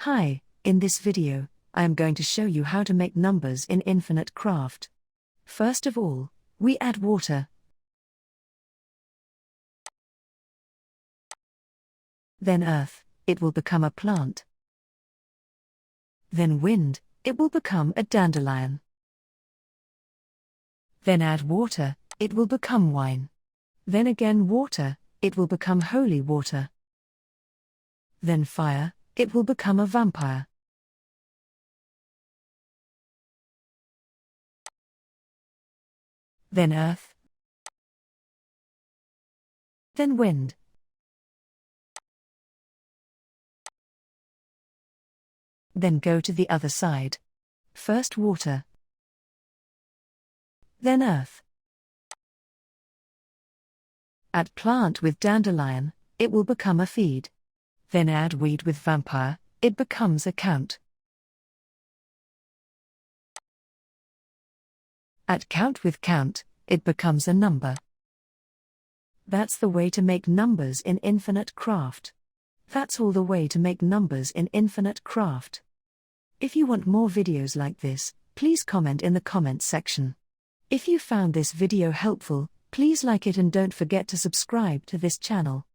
Hi, in this video, I am going to show you how to make numbers in Infinite Craft. First of all, we add water. Then earth, it will become a plant. Then wind, it will become a dandelion. Then add water, it will become wine. Then again water, it will become holy water. Then fire, it will become a vampire. Then earth. Then wind. Then go to the other side. First water. Then earth. Add plant with dandelion, it will become a feed. Then add weed with vampire, it becomes a count. Add count with count, it becomes a number. That's the way to make numbers in Infinite Craft. That's all the way to make numbers in Infinite Craft. If you want more videos like this, please comment in the comments section. If you found this video helpful, please like it and don't forget to subscribe to this channel.